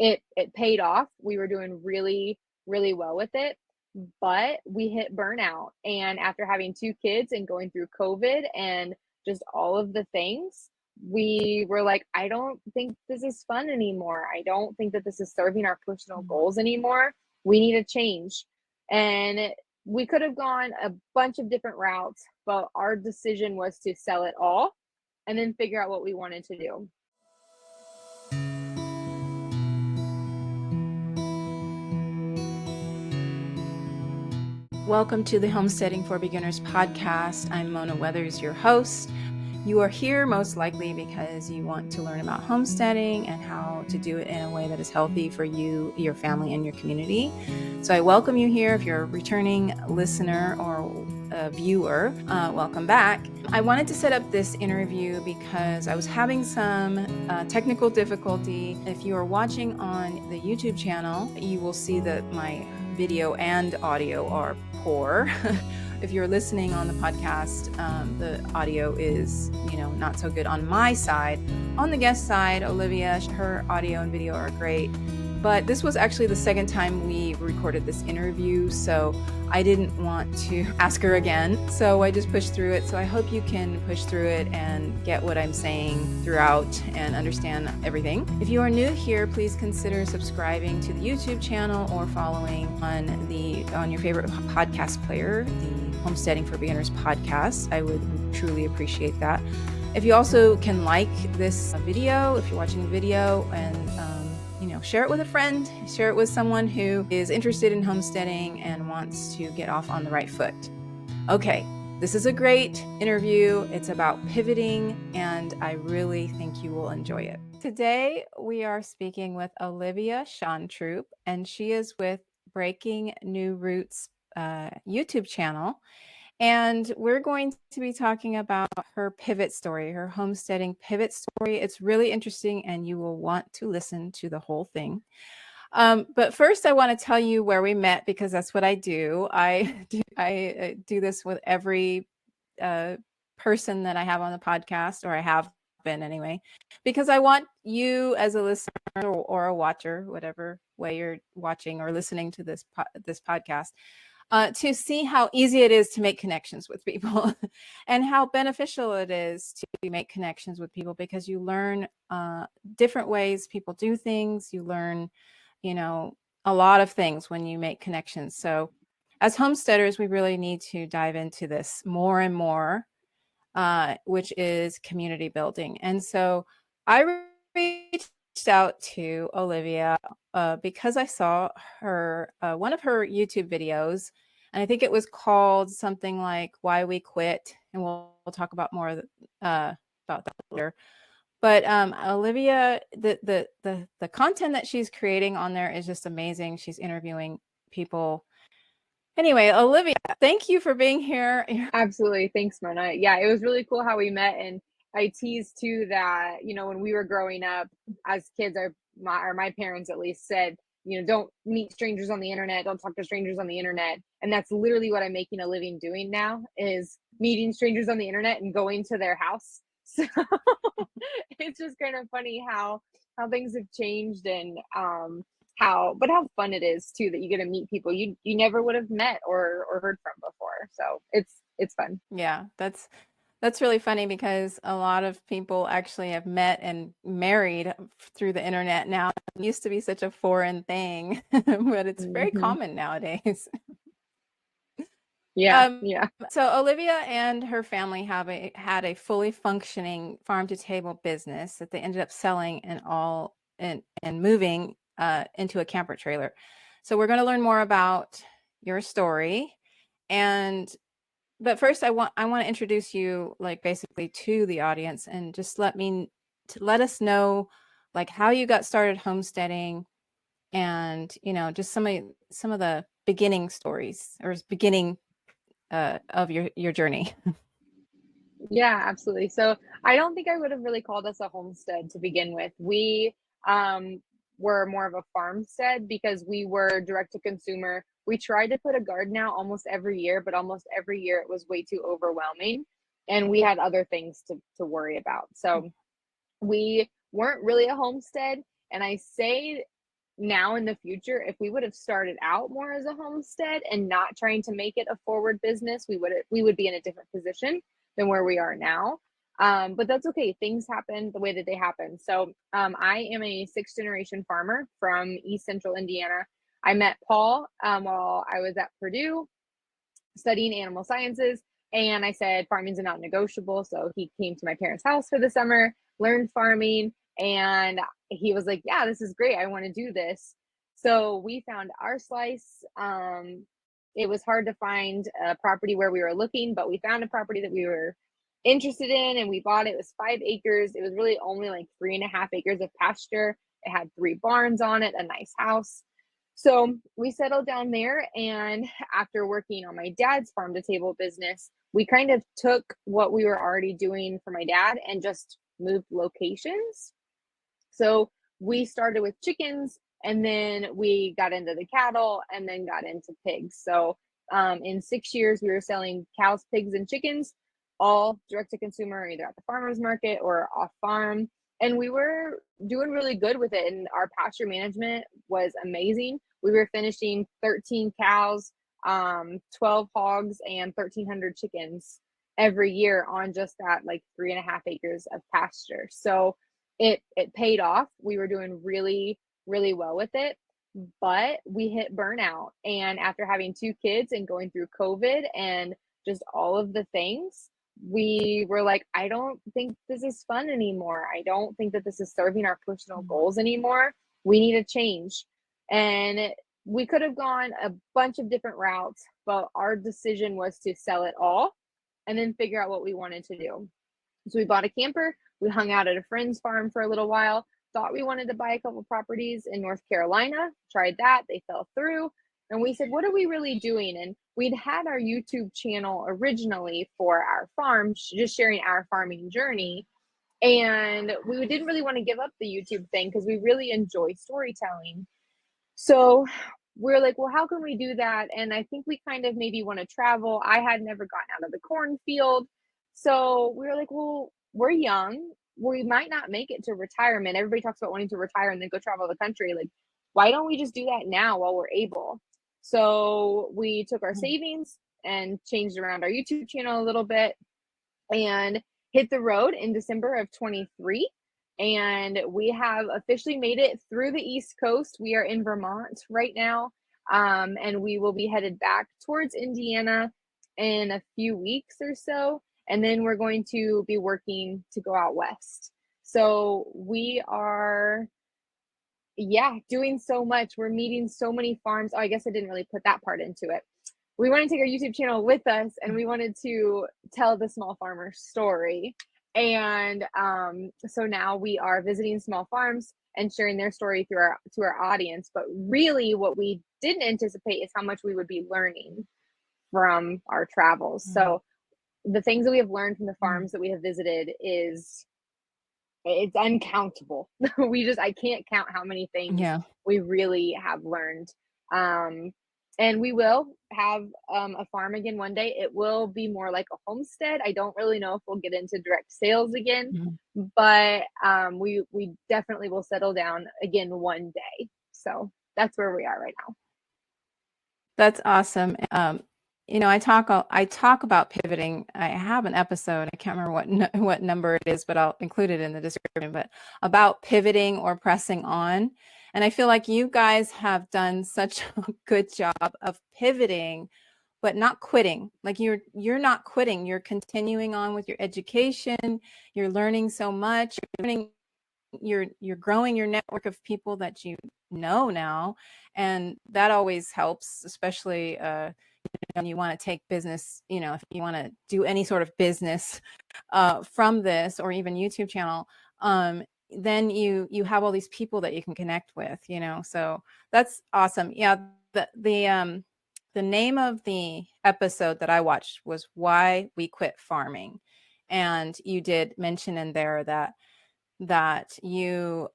it paid off. We were doing really, really well with it, but we hit burnout. And after having 2 kids and going through COVID and just all of the things, we were like, I don't think this is fun anymore. I don't think that this is serving our personal goals anymore. We need a change. And we could have gone a bunch of different routes, but our decision was to sell it all and then figure out what we wanted to do. Welcome to the Homesteading for Beginners podcast. I'm Mona Weathers, your host. You are here most likely because you want to learn about homesteading and how to do it in a way that is healthy for you, your family, and your community. So I welcome you here. If you're a returning listener or a viewer, welcome back. I wanted to set up this interview because I was having some technical difficulty. If you are watching on the YouTube channel, you will see that my video and audio are poor. If you're listening on the podcast, the audio is, not so good on my side. On the guest side, Olivia, her audio and video are great. But this was actually the second time we recorded this interview, so I didn't want to ask her again. So I just pushed through it. So I hope you can push through it and get what I'm saying throughout and understand everything. If you are new here, please consider subscribing to the YouTube channel or following on your favorite podcast player, the Homesteading for Beginners podcast. I would truly appreciate that. If you also can like this video, if you're watching the video, and share it with a friend, share it with someone who is interested in homesteading and wants to get off on the right foot. Okay, this is a great interview. It's about pivoting, and I really think you will enjoy it. Today, we are speaking with Olivia Shantrup, and she is with Breaking New Roots YouTube channel. And we're going to be talking about her pivot story, her homesteading pivot story. It's really interesting, and you will want to listen to the whole thing. But first, I want to tell you where we met, because that's what I do. I do this with every person that I have on the podcast, or I have been anyway, because I want you as a listener or a watcher, whatever way you're watching or listening to this podcast, to see how easy it is to make connections with people and how beneficial it is to make connections with people, because you learn different ways people do things. You learn, a lot of things when you make connections. So as homesteaders, we really need to dive into this more and more, which is community building. And so I reached out to Olivia because I saw her one of her YouTube videos, and I think it was called something like "Why We Quit," and we'll talk about more about that later. But Olivia, the content that she's creating on there is just amazing. She's interviewing people. Anyway, Olivia, thank you for being here. Absolutely. Thanks, Mona. Yeah, it was really cool how we met. And I teased too that, when we were growing up as kids, my parents at least said, don't meet strangers on the internet, don't talk to strangers on the internet. And that's literally what I'm making a living doing now, is meeting strangers on the internet and going to their house. So it's just kind of funny how things have changed, and how fun it is too, that you get to meet people you never would have met or heard from before. So it's fun. Yeah, that's really funny, because a lot of people actually have met and married through the internet now. It used to be such a foreign thing, but it's very common nowadays. Yeah, yeah. So Olivia and her family had a fully functioning farm to table business that they ended up selling and moving into a camper trailer. So we're going to learn more about your story, but first I want to introduce you, like, basically to the audience, and just let us know, like, how you got started homesteading, and just some of the beginning stories, or beginning of your journey. Yeah, absolutely. So I don't think I would have really called us a homestead to begin with. We were more of a farmstead because we were direct to consumer. We tried to put a garden out almost every year, but almost every year it was way too overwhelming, and we had other things to worry about. So we weren't really a homestead. And I say now in the future, if we would have started out more as a homestead and not trying to make it a forward business, we would be in a different position than where we are now. But that's okay. Things happen the way that they happen. So I am a sixth generation farmer from East Central Indiana. I met Paul while I was at Purdue studying animal sciences. And I said, farming's not negotiable. So he came to my parents' house for the summer, learned farming, and he was like, yeah, this is great. I want to do this. So we found our slice. It was hard to find a property where we were looking, but we found a property that we were interested in and we bought it. It was 5 acres. It was really only like 3.5 acres of pasture. It had 3 barns on it, a nice house. So we settled down there, and after working on my dad's farm to table business, we kind of took what we were already doing for my dad and just moved locations. So we started with chickens, and then we got into the cattle, and then got into pigs. So in 6 years, we were selling cows, pigs, and chickens, all direct to consumer, either at the farmer's market or off farm. And we were doing really good with it. And our pasture management was amazing. We were finishing 13 cows, 12 hogs, and 1,300 chickens every year on just that like 3.5 acres of pasture. So it paid off. We were doing really, really well with it, but we hit burnout. And after having 2 kids and going through COVID and just all of the things, we were like, I don't think this is fun anymore. I don't think that this is serving our personal goals anymore. We need a change. And we could have gone a bunch of different routes, but our decision was to sell it all and then figure out what we wanted to do. So we bought a camper. We hung out at a friend's farm for a little while, thought we wanted to buy a couple properties in North Carolina, tried that, they fell through. And we said, what are we really doing? And we'd had our YouTube channel originally for our farm, just sharing our farming journey. And we didn't really want to give up the YouTube thing because we really enjoy storytelling. So we're like, well, how can we do that? And I think we kind of maybe want to travel. I had never gotten out of the cornfield. So we were like, well, we're young. We might not make it to retirement. Everybody talks about wanting to retire and then go travel the country. Like, why don't we just do that now while we're able? So we took our savings and changed around our YouTube channel a little bit and hit the road in December of 23. And we have officially made it through the East Coast. We are in Vermont right now. And we will be headed back towards Indiana in a few weeks or so. And then we're going to be working to go out west. So we are, doing so much. We're meeting so many farms. Oh, I guess I didn't really put that part into it. We want to take our YouTube channel with us, and we wanted to tell the small farmer story. And so now we are visiting small farms and sharing their story to our audience. But really, what we didn't anticipate is how much we would be learning from our travels. So the things that we have learned from the farms that we have visited it's uncountable. I can't count how many things we really have learned. And we will have a farm again one day. It will be more like a homestead. I don't really know if we'll get into direct sales again, but we definitely will settle down again one day. So that's where we are right now. That's awesome. I talk about pivoting. I have an episode. I can't remember what number it is, but I'll include it in the description. But about pivoting or pressing on, and I feel like you guys have done such a good job of pivoting, but not quitting. Like you're not quitting. You're continuing on with your education. You're learning so much. You're growing your network of people that you know now, and that always helps, especially when you want to take business, if you want to do any sort of business from this or even YouTube channel, then you have all these people that you can connect with, so that's awesome. Yeah, the name of the episode that I watched was Why We Quit Farming, and you did mention in there that you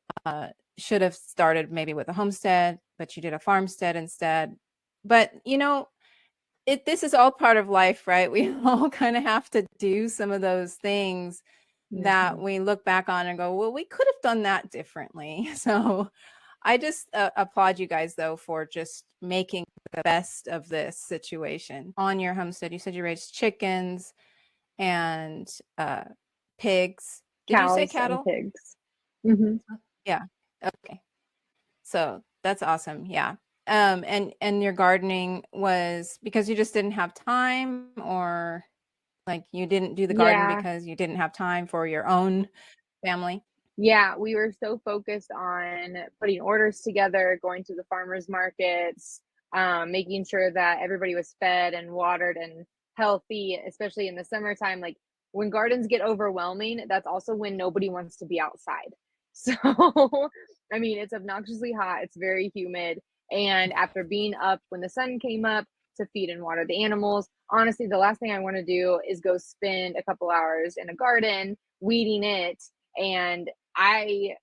should have started maybe with a homestead, but you did a farmstead instead. But this is all part of life, right? We all kind of have to do some of those things that we look back on and go, well, we could have done that differently. So I just applaud you guys though for just making the best of this situation on your homestead. You said you raised chickens and pigs. Did you say Cows and cattle? pigs. Hmm. Yeah. Okay. So that's awesome. Yeah. And your gardening was because you just didn't have time, or like you didn't do the garden Yeah. because you didn't have time for your own family? Yeah, we were so focused on putting orders together, going to the farmers markets, making sure that everybody was fed and watered and healthy, especially in the summertime. Like when gardens get overwhelming, that's also when nobody wants to be outside. So, I mean, it's obnoxiously hot, it's very humid. And after being up when the sun came up to feed and water the animals, honestly, the last thing I want to do is go spend a couple hours in a garden weeding it. And I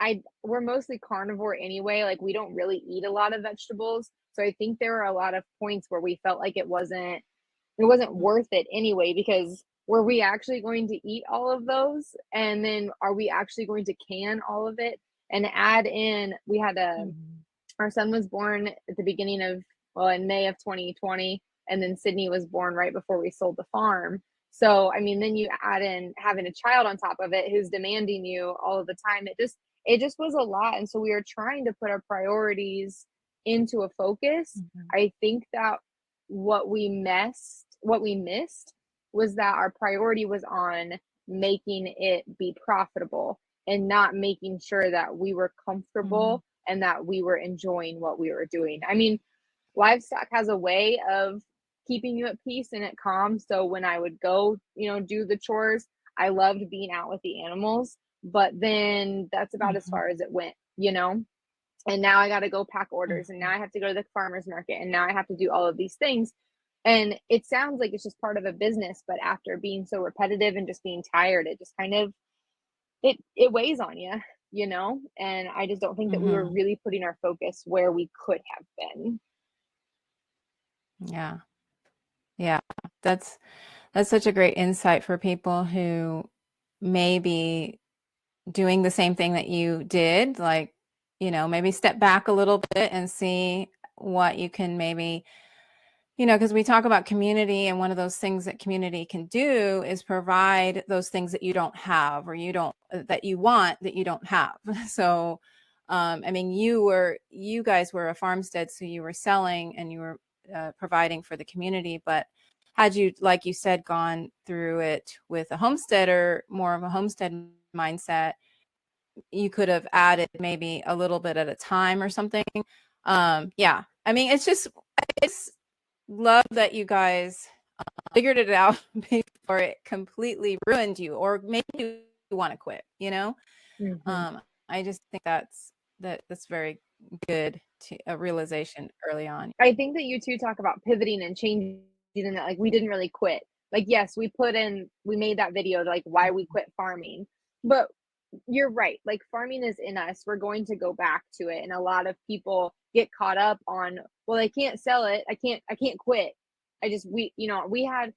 I we're mostly carnivore anyway, like, we don't really eat a lot of vegetables, so I think there were a lot of points where we felt like it wasn't worth it anyway, because were we actually going to eat all of those? And then are we actually going to can all of it and add in we had a Mhm. our son was born at the beginning of, well, in May of 2020, and then Sydney was born right before we sold the farm. So, I mean, then you add in having a child on top of it who's demanding you all of the time. It just was a lot. And so we were trying to put our priorities into a focus. Mhm. I think that what we missed was that our priority was on making it be profitable and not making sure that we were Mhm. comfortable and that we were enjoying what we were doing. I mean, livestock has a way of keeping you at peace and at calm. So when I would go, do the chores, I loved being out with the animals, but then that's about as Mhm. far as it went. And now I got to go pack orders, and now Mhm. I have to go to the farmer's market, and now I have to do all of these things. And it sounds like it's just part of a business, but after being so repetitive and just being tired, it just kind of it weighs on you. And I just don't think that we were Mhm. really putting our focus where we could have been. Yeah. Yeah. That's that's such a great insight for people who may be doing the same thing that you did, like, maybe step back a little bit and see what you can maybe, because we talk about community, and one of those things that community can do is provide those things that you don't have, or that you want that you don't have. So, I mean, you guys were a farmstead, so you were selling and you were providing for the community. But had you, like you said, gone through it with a homesteader, more of a homestead mindset, you could have added maybe a little bit at a time or something. Yeah. I mean, it's love that you guys figured it out before it completely ruined you or made you want to quit, Mhm. Um, I just think that's very good to a realization early on. I think that you two talk about pivoting and changing, and that like we didn't really quit. Like, yes, we made that video like why we quit farming. But you're right. Like farming is in us. We're going to go back to it. And a lot of people get caught up on, well, I can't sell it. I can't quit. We had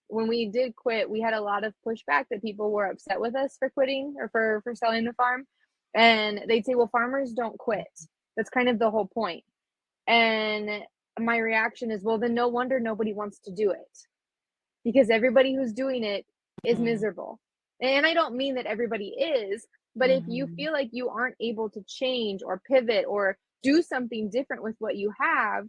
when we did quit, we had a lot of pushback that people were upset with us for quitting or for selling the farm. And they'd say, well, farmers don't quit. That's kind of the whole point. And my reaction is, well, then no wonder nobody wants to do it because everybody who's doing it is Mhm. miserable. And I don't mean that everybody is, but if you Mhm. feel like you aren't able to change or pivot or do something different with what you have,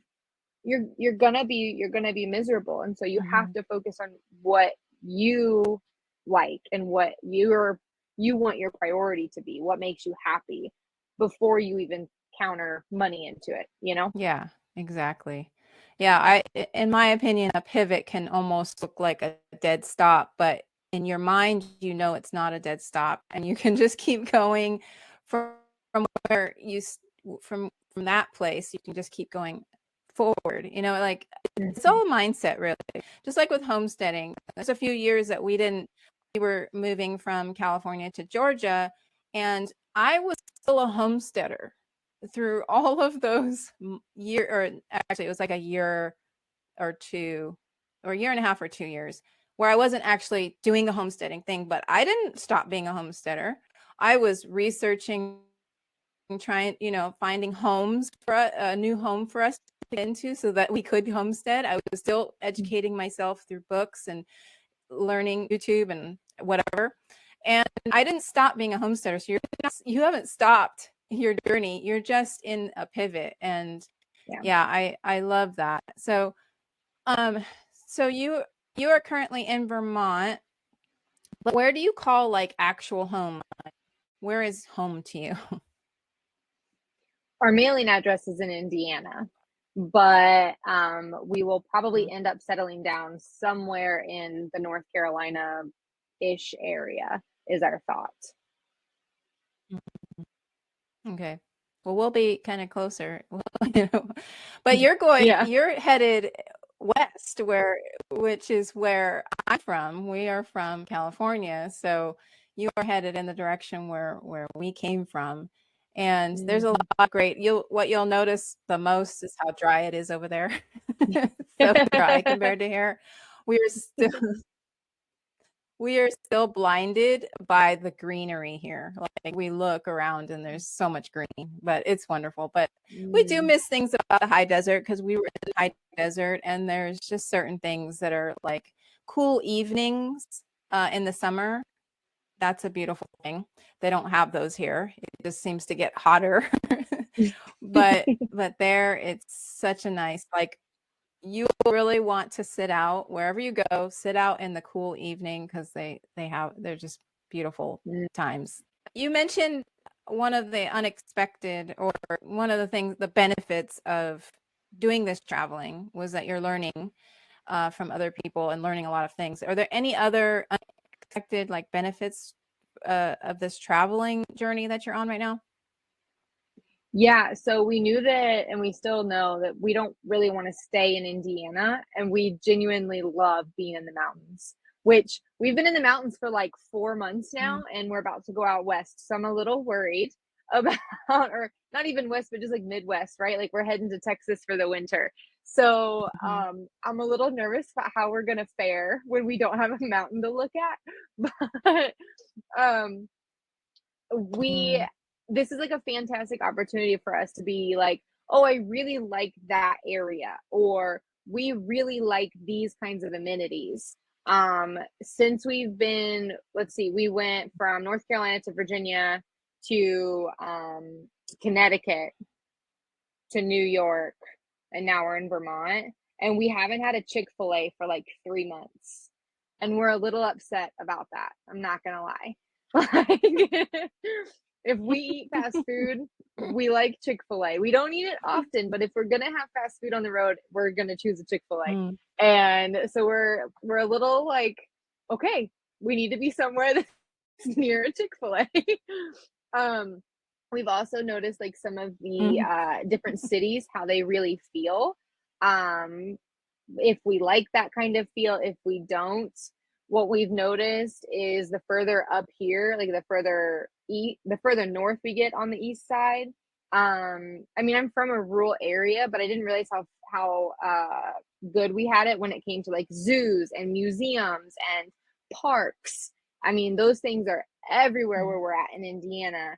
you're gonna be miserable. And so you have Mhm. to focus on what you like and what you want your priority to be, what makes you happy before you even counter money into it. Yeah, exactly. Yeah, in my opinion, a pivot can almost look like a dead stop, but in your mind, it's not a dead stop, and you can just keep going from where from that place. You can just keep going forward. Like it's Mhm. all mindset, really. Just like with homesteading, there's a few years that we were moving from California to Georgia, and I was still a homesteader through all of those or actually it was like a year or two, or a year and a half or 2 years, where I wasn't actually doing the homesteading thing, but I didn't stop being a homesteader. I was researching trying, finding homes for a new home for us to get into so that we could homestead. I was still educating myself through books and learning YouTube and whatever. And I didn't stop being a homesteader. So you haven't stopped your journey. You're just in a pivot. And Yeah. yeah, I love that. So so you are currently in Vermont, but where do you call like actual home? Where is home to you? Our mailing address is in Indiana, but we will probably end up settling down somewhere in the North Carolina-ish area is our thought. Okay. Well, we'll be kind of closer, but Yeah. you're headed west, which is where I'm from. We are from California, so you are headed in the direction where we came from. And there's a lot of great, what you'll notice the most is how dry it is over there. So dry compared to here. We are still we are still blinded by the greenery here. Like we look around and there's so much green, but it's wonderful. But we do miss things about the high desert because we were in the high desert, and there's just certain things that are like cool evenings in the summer. That's a beautiful thing. They don't have those here. It just seems to get hotter. but there it's such a nice, like, you really want to sit out wherever you go, sit out in the cool evening because they're just beautiful times. You mentioned one of the unexpected, or one of the things, the benefits of doing this traveling was that you're learning from other people and learning a lot of things. Are there any other unexpected like benefits of this traveling journey that you're on right now? Yeah, so we knew that, and we still know that we don't really want to stay in Indiana, and we genuinely love being in the mountains, which we've been in the mountains for like 4 months now, and we're about to go out west. So I'm a little worried about, or not even west, but just like Midwest, right? Like we're heading to Texas for the winter. So I'm a little nervous about how we're gonna fare when we don't have a mountain to look at. But um we this is like a fantastic opportunity for us to be like, oh, I really like that area, or we really like these kinds of amenities. Since we've been, let's see, we went from North Carolina to Virginia to Connecticut to New York, and now we're in Vermont, and we haven't had a Chick-fil-A for like 3 months, and we're a little upset about that. I'm not gonna lie. Like, if we eat fast food, we like Chick-fil-A. We don't eat it often, but if we're gonna have fast food on the road, we're gonna choose a Chick-fil-A. And so we're a little like, okay, we need to be somewhere that's near a Chick-fil-A. um We've also noticed like some of the different cities, how they really feel. Um, if we like that kind of feel, if we don't, what we've noticed is the further up here, like the further north we get on the east side. I mean, I'm from a rural area, but I didn't realize how good we had it when it came to like zoos and museums and parks. I mean, those things are everywhere where we're at in Indiana.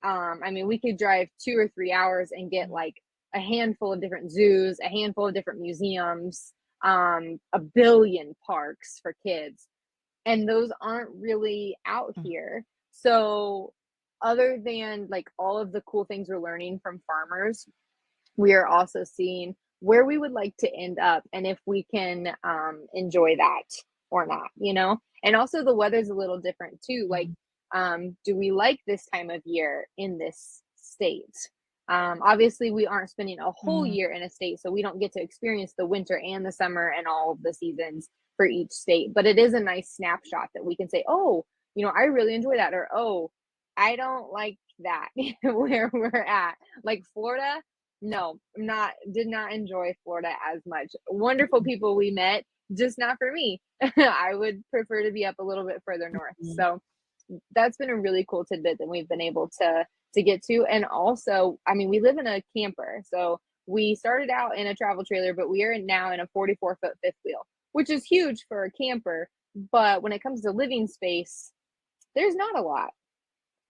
I mean, we could drive 2 or 3 hours and get like a handful of different zoos, a handful of different museums, a billion parks for kids. And those aren't really out here. So, other than like all of the cool things we're learning from farmers, we are also seeing where we would like to end up and if we can enjoy that or not. And also the weather's a little different too. Like, do we like this time of year in this state? Obviously, we aren't spending a whole year in a state, so we don't get to experience the winter and the summer and all of the seasons for each state. But it is a nice snapshot that we can say, oh, I really enjoy that, or oh, I don't like that where we're at. Like Florida, no, did not enjoy Florida as much. Wonderful people we met, just not for me. I would prefer to be up a little bit further north. So that's been a really cool tidbit that we've been able to get to. And also, I mean, we live in a camper. So we started out in a travel trailer, but we are now in a 44-foot fifth wheel, which is huge for a camper. But when it comes to living space, there's not a lot.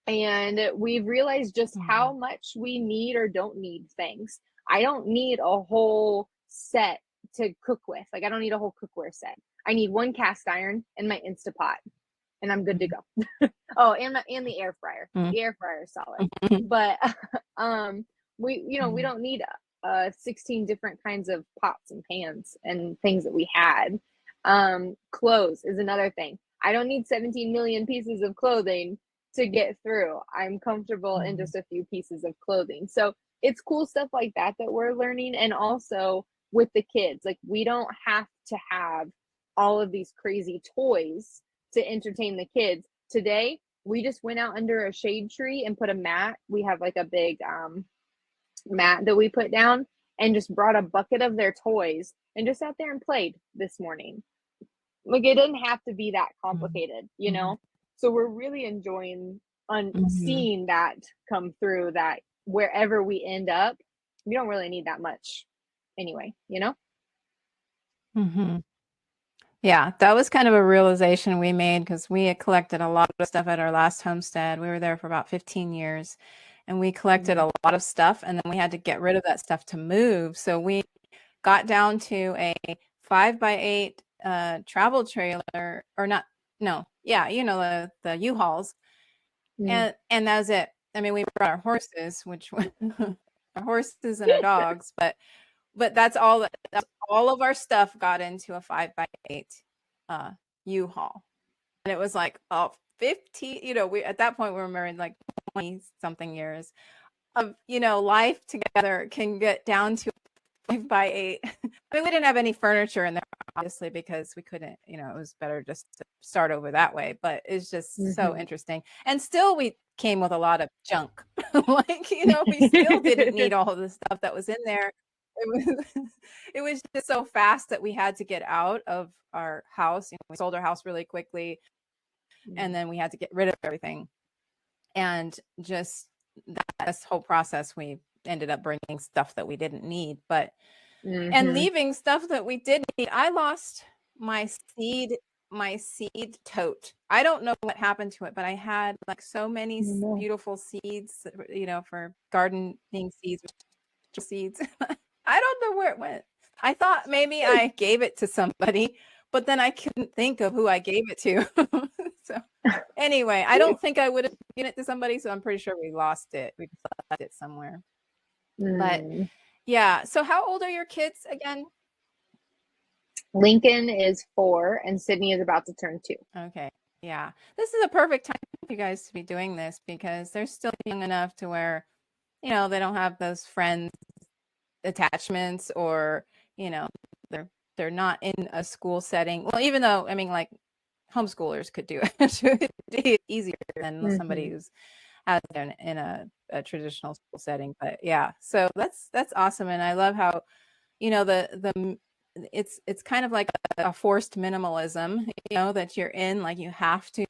And we've realized just how Mhm. much we need or don't need things. I don't need a whole set to cook with. Like, I don't need a whole cookware set. I need one cast iron and my Instapot, and I'm good to Mhm. go. Oh, and the air fryer. Mhm. The air fryer is solid. Mhm. But we we Mhm. don't need 16 different kinds of pots and pans and things that we had. Clothes is another thing. I don't need 17 million pieces of clothing to get through. I'm comfortable in Mhm. just a few pieces of clothing. So it's cool stuff like that that we're learning. And also with the kids, like, we don't have to have all of these crazy toys to entertain the kids. Today, we just went out under a shade tree and put a mat. We have like a big mat that we put down, and just brought a bucket of their toys and just sat there and played this morning. Like, it didn't have to be that Mhm. complicated, you Mhm. know? So we're really enjoying Mhm. seeing that come through, that wherever we end up, we don't really need that much anyway, you know? Mhm. Yeah, that was kind of a realization we made because we had collected a lot of stuff at our last homestead. We were there for about 15 years and we collected Mhm. a lot of stuff and then we had to get rid of that stuff to move. So we got down to a 5x8 travel trailer or not, no, yeah, the U-Hauls. Mm. And that was it. I mean, we brought our horses, which our horses and our dogs, but that's all of our stuff got into a 5x8 uh U-Haul. And it was like, oh, 15, we at that point we were married like 20 something years of, life together can get down to 5x8. I mean, we didn't have any furniture in there, obviously, because we couldn't, it was better just to start over that way. But it's just so Mhm. interesting. And still, we came with a lot of junk. Like, we still didn't need all of the stuff that was in there. It was, it was just so fast that we had to get out of our house. We sold our house really quickly, and Mm. then we had to get rid of everything. And just this whole process, we ended up bringing stuff that we didn't need. And Mhm. leaving stuff that we did need. I lost my seed my seed tote. I don't know what happened to it, but I had like so many No. beautiful seeds, for gardening seeds. I don't know where it went. I thought maybe I gave it to somebody, but then I couldn't think of who I gave it to. So anyway, I don't think I would have given it to somebody, so I'm pretty sure we lost it. We just left it somewhere. But Mm. yeah, so how old are your kids again? Lincoln is 4 and Sydney is about to turn 2. Okay. Yeah. This is a perfect time for you guys to be doing this because they're still young enough to where, they don't have those friends attachments or, you know, they're they're not in a school setting. Well, even though, I mean, like homeschoolers could do it. It's easier than somebody Mhm. who's has in a traditional school setting. But yeah, so that's awesome. And I love how, the it's kind of like a forced minimalism, that you're in, like you have to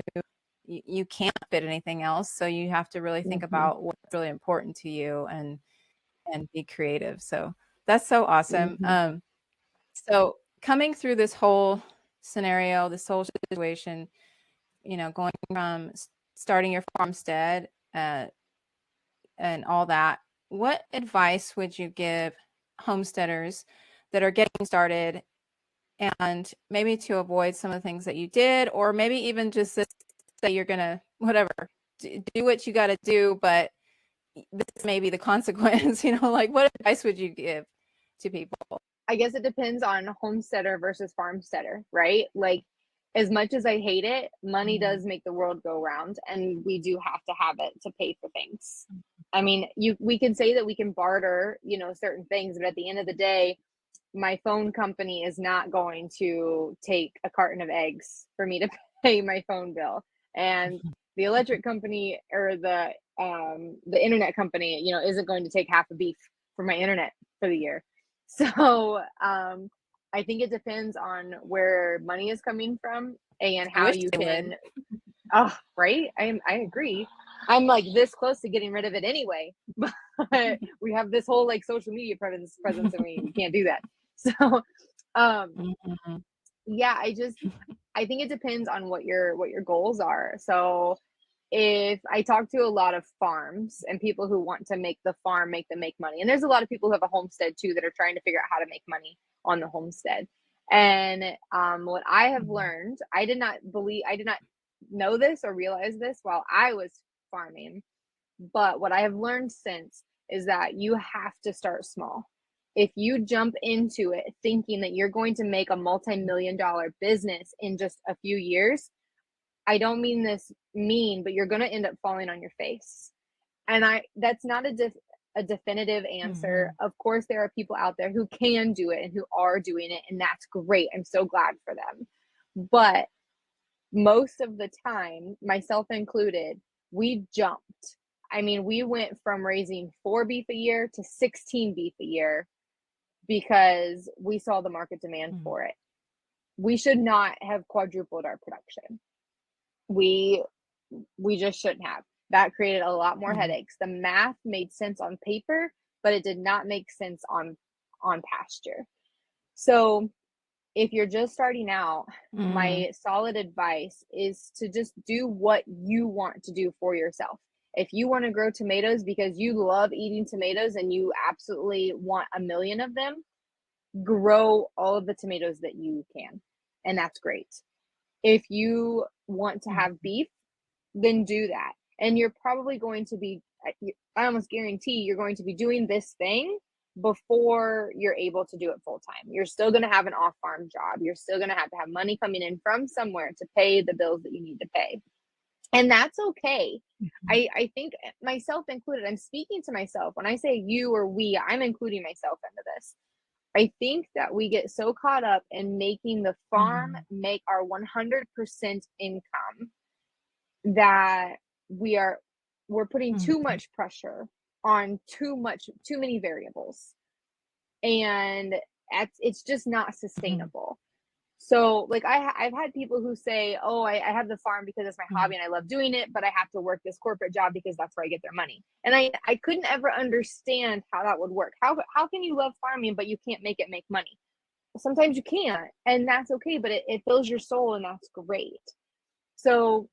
you can't fit anything else, so you have to really think Mhm. about what's really important to you and be creative. So that's so awesome. Mhm. So coming through this whole scenario, this whole situation, going from starting your farmstead and all that, what advice would you give homesteaders that are getting started and maybe to avoid some of the things that you did, or maybe even just say you're gonna whatever do what you got to do, but this may be the consequence. Like what advice would you give to people? I guess it depends on homesteader versus farmsteader, right? Like, as much as I hate it, money Mhm. does make the world go round, and we do have to have it to pay for things. I mean, we can say that we can barter, certain things, but at the end of the day, my phone company is not going to take a carton of eggs for me to pay my phone bill. And the electric company or the internet company, isn't going to take half a beef for my internet for the year. So I think it depends on where money is coming from and I how wish you they would. can. Oh, right. I agree. I'm like this close to getting rid of it anyway, but we have this whole like social media presence, and we can't do that. So um Mhm. yeah, I think it depends on what your goals are. So if I talk to a lot of farms and people who want to make the farm make them make money, and there's a lot of people who have a homestead too that are trying to figure out how to make money on the homestead. And what I have learned, I did not know this or realize this while I was farming, but what I have learned since is that you have to start small. If you jump into it thinking that you're going to make a multi-million-dollar business in just a few years, I don't mean this mean, but you're going to end up falling on your face. And that's not a definitive answer. Of course, there are people out there who can do it and who are doing it, and that's great. I'm so glad for them. But most of the time, myself included, we jumped. I mean, we went from raising 4 beef a year to 16 beef a year because we saw the market demand for it. We should not have quadrupled our production. We just shouldn't have. That created a lot more headaches. The math made sense on paper, but it did not make sense on pasture. So if you're just starting out, my solid advice is to just do what you want to do for yourself. If you want to grow tomatoes because you love eating tomatoes and you absolutely want 1 million of them, grow all of the tomatoes that you can. And that's great. If you want to have beef, then do that. And you're probably going to be, I almost guarantee you're going to be doing this thing before you're able to do it full time. You're still going to have an off farm job. You're still going to have money coming in from somewhere to pay the bills that you need to pay. And that's okay. I think myself included, I'm speaking to myself. When I say you or we, I'm including myself into this. I think that we get so caught up in making the farm make our 100% income that we're putting too much pressure on too many variables, and it's just not sustainable. So like I've had people who say, oh, I have the farm because it's my hobby and I love doing it, but I have to work this corporate job because that's where I get their money. And I couldn't ever understand how that would work. How can you love farming but you can't make it make money? Sometimes you can't, and that's okay, but it fills your soul, and that's great. So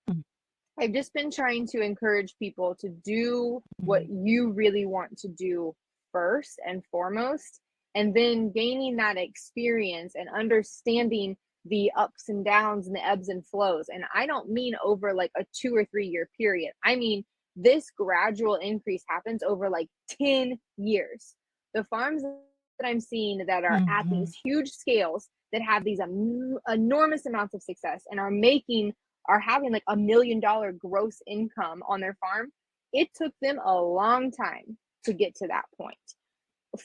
I've just been trying to encourage people to do what you really want to do first and foremost, and then gaining that experience and understanding the ups and downs and the ebbs and flows. And I don't mean over like a 2 or 3 year period. I mean, this gradual increase happens over like 10 years. The farms that I'm seeing that are at these huge scales that have these enormous amounts of success and are having like $1 million gross income on their farm, it took them a long time to get to that point.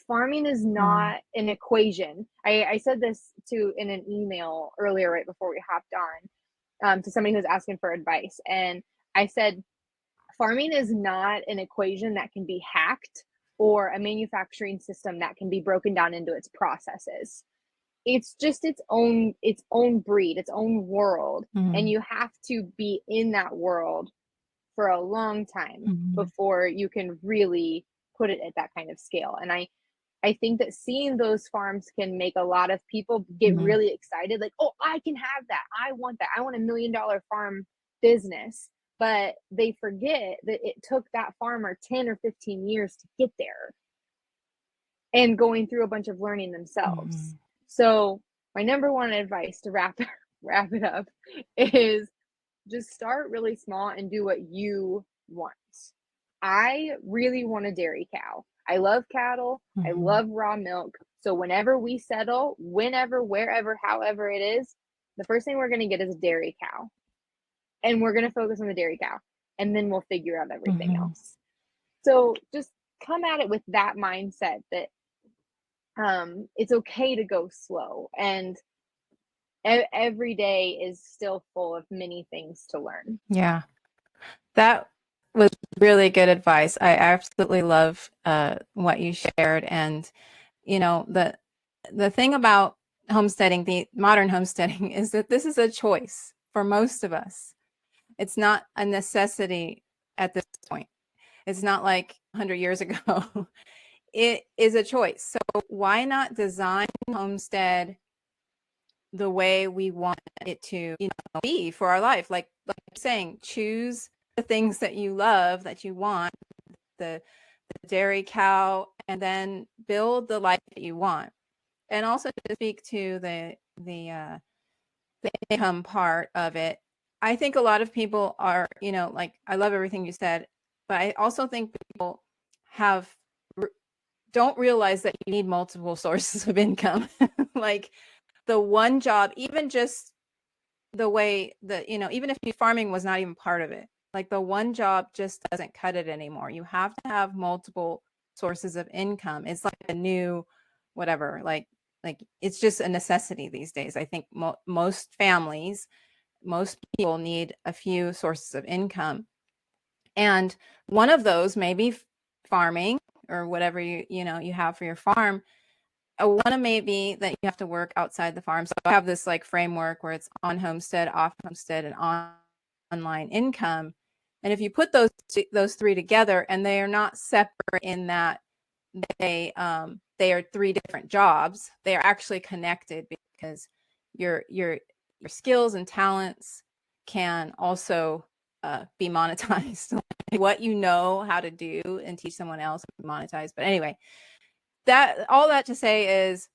Farming is not an equation. I said this in an email earlier, right before we hopped on, to somebody who's asking for advice. And I said, farming is not an equation that can be hacked or a manufacturing system that can be broken down into its processes. It's just its own breed, its own world. And you have to be in that world for a long time before you can really put it at that kind of scale. And I think that seeing those farms can make a lot of people get really excited, like, oh, I can have that. I want that. I want $1 million farm business. But they forget that it took that farmer 10 or 15 years to get there and going through a bunch of learning themselves. So my number one advice to wrap it up is just start really small and do what you want. I really want a dairy cow. I love cattle. I love raw milk. So whenever we settle, whenever, wherever, however it is, the first thing we're going to get is a dairy cow. And we're going to focus on the dairy cow. And then we'll figure out everything else. So just come at it with that mindset that it's okay to go slow. And every day is still full of many things to learn. Yeah. That was really good advice. I absolutely love what you shared. And, you know, the thing about homesteading, the modern homesteading, is that this is a choice for most of us. It's not a necessity at this point. It's not like 100 years ago. It is a choice. So why not design homestead the way we want it to, be for our life? Like I'm saying, choose the things that you love, that you want, the dairy cow, and then build the life that you want. And also to speak to the income part of it, I think a lot of people are, like, I love everything you said, but I also think people don't realize that you need multiple sources of income. Like the one job, even just the way that, even if farming was not even part of it, like the one job just doesn't cut it anymore. You have to have multiple sources of income. It's like a new whatever, like it's just a necessity these days. I think most families, most people need a few sources of income. And one of those may be farming or whatever you have for your farm. One may be that you have to work outside the farm. So I have this like framework where it's on homestead, off homestead, and online income. And if you put those three together, and they are not separate in that they are three different jobs, they are actually connected, because your skills and talents can also be monetized. What you know how to do and teach someone else monetize. But anyway, all that to say is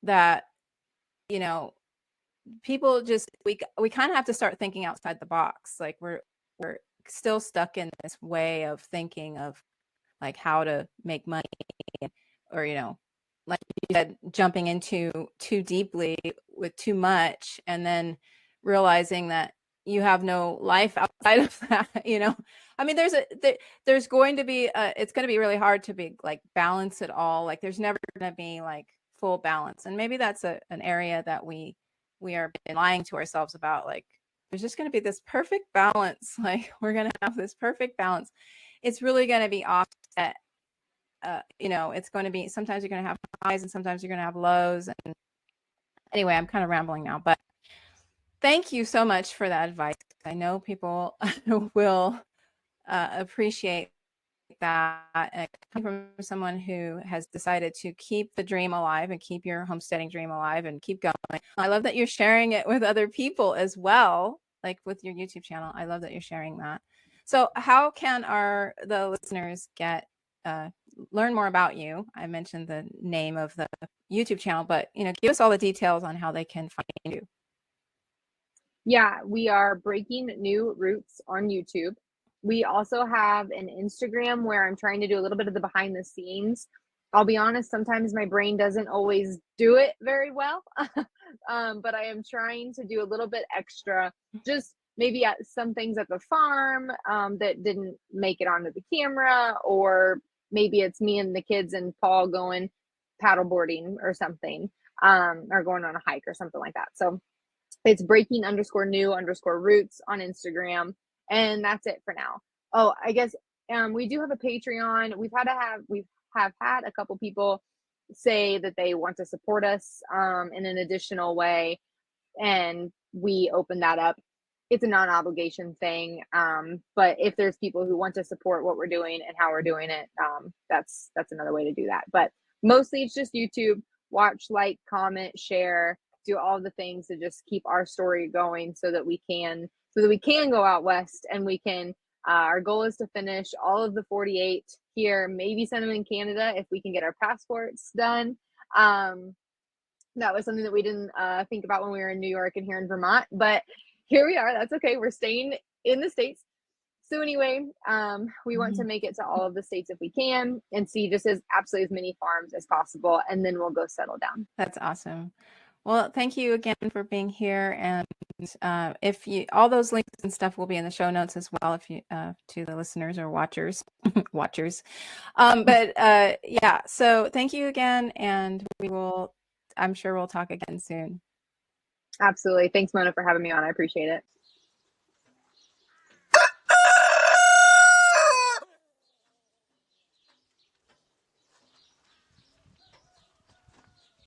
that, people just, we kind of have to start thinking outside the box. Like we're still stuck in this way of thinking of like how to make money, or, like you said, jumping into too deeply with too much, and then realizing that you have no life outside of that. I mean, there's going to be it's going to be really hard to be like balance it all. Like there's never going to be like full balance, and maybe that's an area that we are lying to ourselves about. Like there's just going to be this perfect balance. Like we're going to have this perfect balance. It's really going to be offset. It's going to be, sometimes you're going to have highs and sometimes you're going to have lows. And anyway, I'm kind of rambling now, but thank you so much for that advice. I know people will appreciate that. And coming from someone who has decided to keep the dream alive and keep your homesteading dream alive and keep going. I love that you're sharing it with other people as well, like with your YouTube channel. I love that you're sharing that. So how can the listeners learn more about you? I mentioned the name of the YouTube channel, but give us all the details on how they can find you. Yeah, we are Breaking New Roots on YouTube. We also have an Instagram where I'm trying to do a little bit of the behind the scenes. I'll be honest, sometimes my brain doesn't always do it very well, but I am trying to do a little bit extra, just maybe at some things at the farm that didn't make it onto the camera, or maybe it's me and the kids and Paul going paddleboarding or something, or going on a hike or something like that. So it's breaking_new_roots on Instagram, and that's it for now. Oh, I guess we do have a Patreon. We have had a couple people say that they want to support us in an additional way, and we open that up. It's a non-obligation thing, but if there's people who want to support what we're doing and how we're doing it, that's another way to do that. But mostly it's just YouTube. Watch, like, comment, share, do all the things to just keep our story going, so that we can go out west, and we can our goal is to finish all of the 48 here, maybe send them in Canada if we can get our passports done. That was something that we didn't think about when we were in New York and here in Vermont, but here we are. That's okay. We're staying in the States. So anyway, we want to make it to all of the states if we can, and see just absolutely as many farms as possible, and then we'll go settle down. That's awesome. Well, thank you again for being here. And all those links and stuff will be in the show notes as well, if you to the listeners or watchers. But yeah, so thank you again, and I'm sure we'll talk again soon. Absolutely. Thanks, Mona, for having me on. I appreciate it.